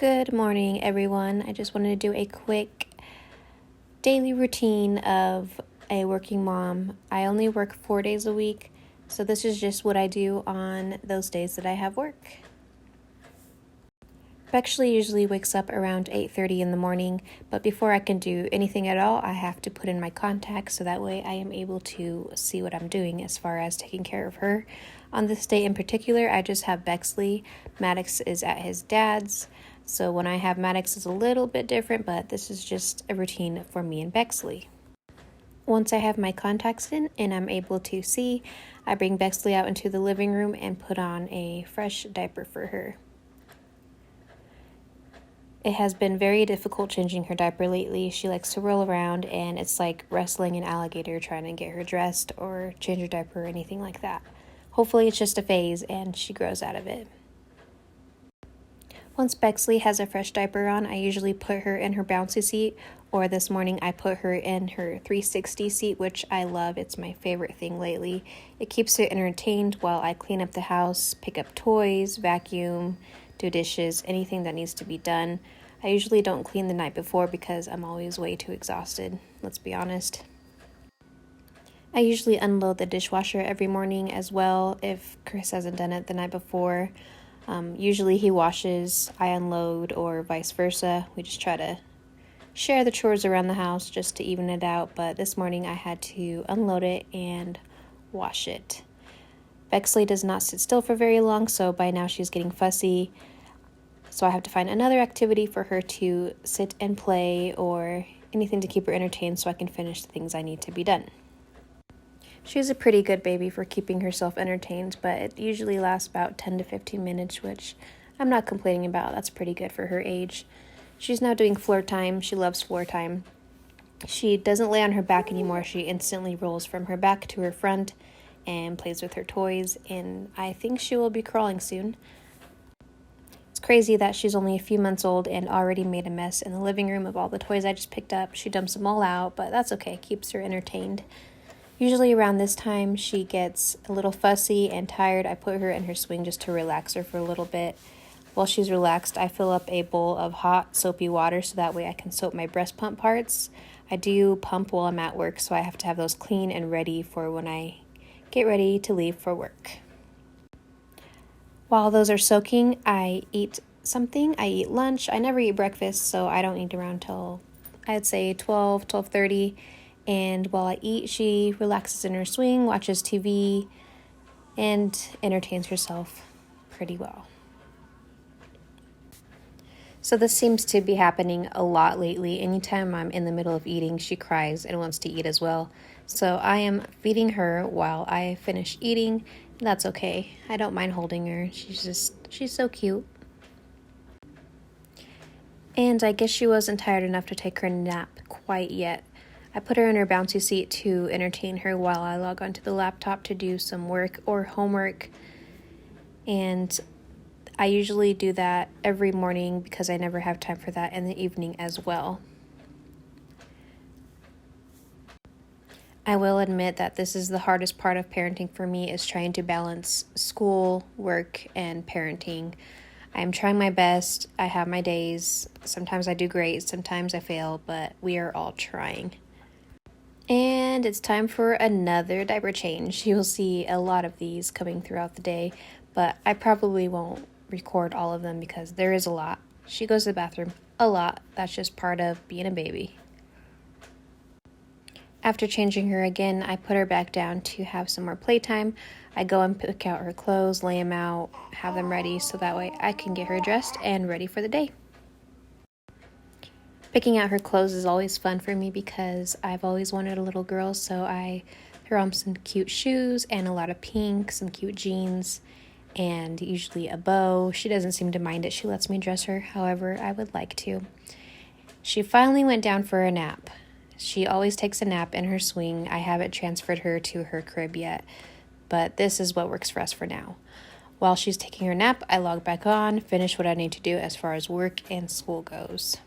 Good morning, everyone. I just wanted to do a quick daily routine of a working mom. I only work 4 days a week, so this is just what I do on those days that I have work. Bexley usually wakes up around 8:30 in the morning, but before I can do anything at all, I have to put in my contacts so that way I am able to see what I'm doing as far as taking care of her. On this day in particular, I just have Bexley. Maddox is at his dad's, so when I have Maddox it's a little bit different, but this is just a routine for me and Bexley. Once I have my contacts in and I'm able to see, I bring Bexley out into the living room and put on a fresh diaper for her. It has been very difficult changing her diaper lately. She likes to roll around and it's like wrestling an alligator trying to get her dressed or change her diaper or anything like that. Hopefully it's just a phase and she grows out of it. Once Bexley has a fresh diaper on, I usually put her in her bouncy seat, or this morning I put her in her 360 seat, which I love. It's my favorite thing lately. It keeps her entertained while I clean up the house, pick up toys, vacuum, do dishes, anything that needs to be done. I usually don't clean the night before because I'm always way too exhausted, let's be honest. I usually unload the dishwasher every morning as well if Chris hasn't done it the night before. Usually he washes, I unload, or vice versa. We just try to share the chores around the house just to even it out, but this morning I had to unload it and wash it. Bexley does not sit still for very long, so by now she's getting fussy. So I have to find another activity for her to sit and play or anything to keep her entertained so I can finish the things I need to be done. She's a pretty good baby for keeping herself entertained, but it usually lasts about 10 to 15 minutes, which I'm not complaining about. That's pretty good for her age. She's now doing floor time. She loves floor time. She doesn't lay on her back anymore. She instantly rolls from her back to her front and plays with her toys, and I think she will be crawling soon. It's crazy that she's only a few months old and already made a mess in the living room of all the toys I just picked up. She dumps them all out, but that's okay. Keeps her entertained. Usually around this time, she gets a little fussy and tired. I put her in her swing just to relax her for a little bit. While she's relaxed, I fill up a bowl of hot, soapy water so that way I can soap my breast pump parts. I do pump while I'm at work, so I have to have those clean and ready for when I get ready to leave for work. While those are soaking, I eat something. I eat lunch. I never eat breakfast, so I don't eat around till, I'd say 12:30. And while I eat, she relaxes in her swing, watches TV, and entertains herself pretty well. So this seems to be happening a lot lately. Anytime I'm in the middle of eating, she cries and wants to eat as well. So I am feeding her while I finish eating. That's okay. I don't mind holding her. She's so cute. And I guess she wasn't tired enough to take her nap quite yet. I put her in her bouncy seat to entertain her while I log onto the laptop to do some work or homework. And I usually do that every morning because I never have time for that in the evening as well. I will admit that this is the hardest part of parenting for me, is trying to balance school, work, and parenting. I'm trying my best. I have my days. Sometimes I do great, sometimes I fail, but we are all trying. And it's time for another diaper change. You'll see a lot of these coming throughout the day, but I probably won't record all of them because there is a lot. She goes to the bathroom a lot. That's just part of being a baby. After changing her again, I put her back down to have some more playtime. I go and pick out her clothes, lay them out, have them ready so that way I can get her dressed and ready for the day. Picking out her clothes is always fun for me because I've always wanted a little girl, so I throw on some cute shoes and a lot of pink, some cute jeans, and usually a bow. She doesn't seem to mind it. She lets me dress her however I would like to. She finally went down for a nap. She always takes a nap in her swing. I haven't transferred her to her crib yet, but this is what works for us for now. While she's taking her nap, I log back on, finish what I need to do as far as work and school goes.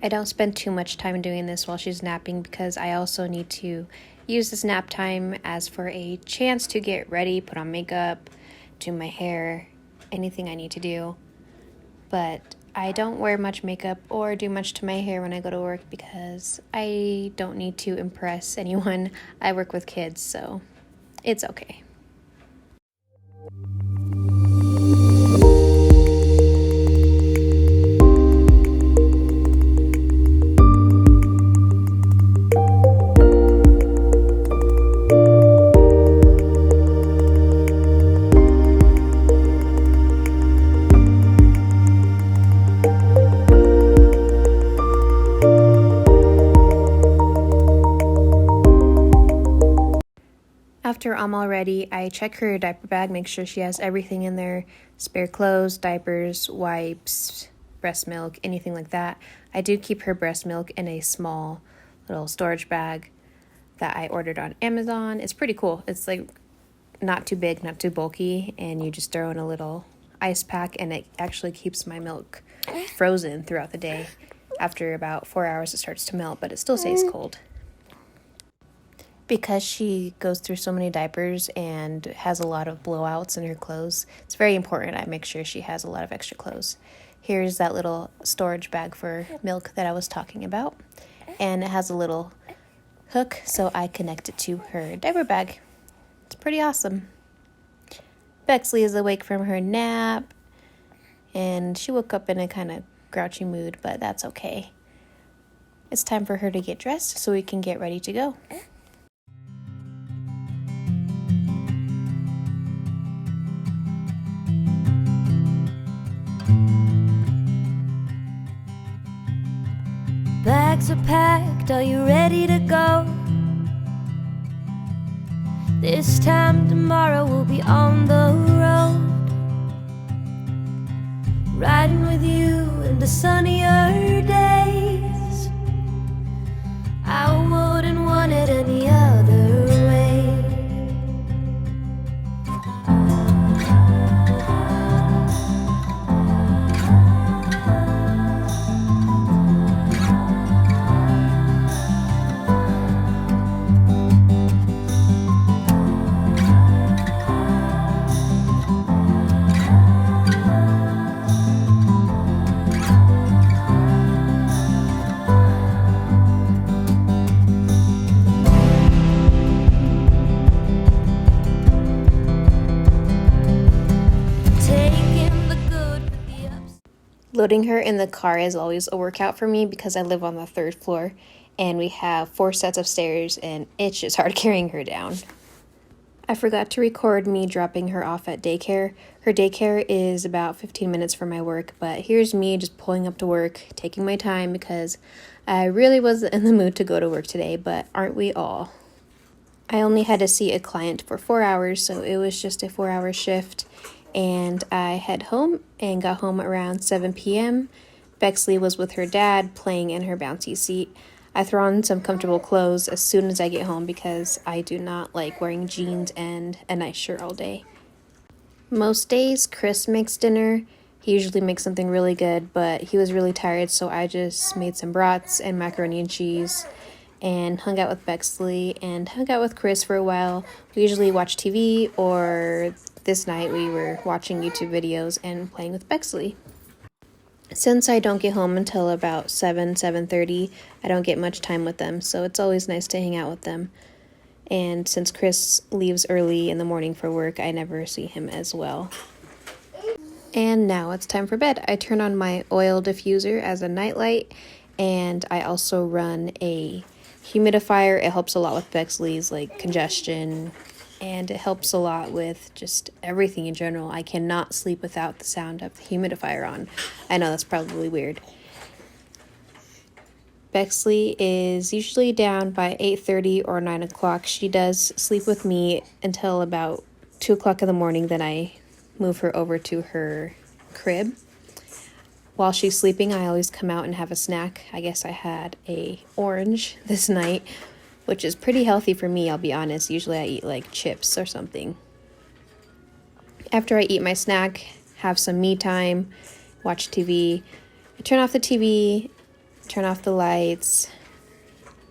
I don't spend too much time doing this while she's napping because I also need to use this nap time as for a chance to get ready, put on makeup, do my hair, anything I need to do. but I don't wear much makeup or do much to my hair when I go to work because I don't need to impress anyone. I work with kids, so it's okay. After I'm all ready, I check her diaper bag, make sure she has everything in there, spare clothes, diapers, wipes, breast milk, anything like that. I do keep her breast milk in a small little storage bag that I ordered on Amazon. It's pretty cool. It's like not too big, not too bulky, and you just throw in a little ice pack and it actually keeps my milk frozen throughout the day. After about 4 hours it starts to melt, but it still stays cold. Because she goes through so many diapers and has a lot of blowouts in her clothes, it's very important I make sure she has a lot of extra clothes. Here's that little storage bag for milk that I was talking about. And it has a little hook so I connect it to her diaper bag. It's pretty awesome. Bexley is awake from her nap and she woke up in a kind of grouchy mood, but that's okay. It's time for her to get dressed so we can get ready to go. Bags are packed, are you ready to go? This time tomorrow we'll be on the road, riding with you in the sunnier days. I wouldn't want it any other way. Loading her in the car is always a workout for me because I live on the 3rd floor and we have 4 sets of stairs and it's just hard carrying her down. I forgot to record me dropping her off at daycare. Her daycare is about 15 minutes from my work, but here's me just pulling up to work, taking my time because I really wasn't in the mood to go to work today, but aren't we all? I only had to see a client for 4 hours, so it was just a 4-hour shift. And I head home and got home around 7 p.m. Bexley was with her dad playing in her bouncy seat. I throw on some comfortable clothes as soon as I get home because I do not like wearing jeans and a nice shirt all day. Most days, Chris makes dinner. He usually makes something really good, but he was really tired, so I just made some brats and macaroni and cheese and hung out with Bexley and hung out with Chris for a while. We usually watch TV, or this night we were watching YouTube videos and playing with Bexley. Since I don't get home until about 7:30, I don't get much time with them, so it's always nice to hang out with them. And since Chris leaves early in the morning for work, I never see him as well. And now it's time for bed. I turn on my oil diffuser as a nightlight, and I also run a humidifier. It helps a lot with Bexley's congestion, and it helps a lot with just everything in general. I cannot sleep without the sound of the humidifier on. I know that's probably weird. Bexley is usually down by 8:30 or 9 o'clock. She does sleep with me until about 2 o'clock in the morning. Then I move her over to her crib. While she's sleeping, I always come out and have a snack. I guess I had a orange this night, which is pretty healthy for me, I'll be honest. Usually I eat chips or something. After I eat my snack, have some me time, watch TV. I turn off the TV, turn off the lights,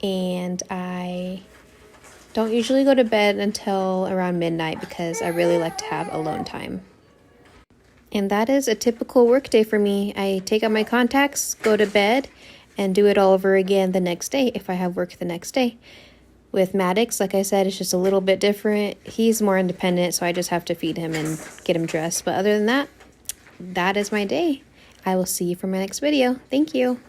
and I don't usually go to bed until around midnight because I really like to have alone time. And that is a typical work day for me. I take out my contacts, go to bed, and do it all over again the next day if I have work the next day. With Maddox, like I said, it's just a little bit different. He's more independent, so I just have to feed him and get him dressed. But other than that, that is my day. I will see you for my next video. Thank you.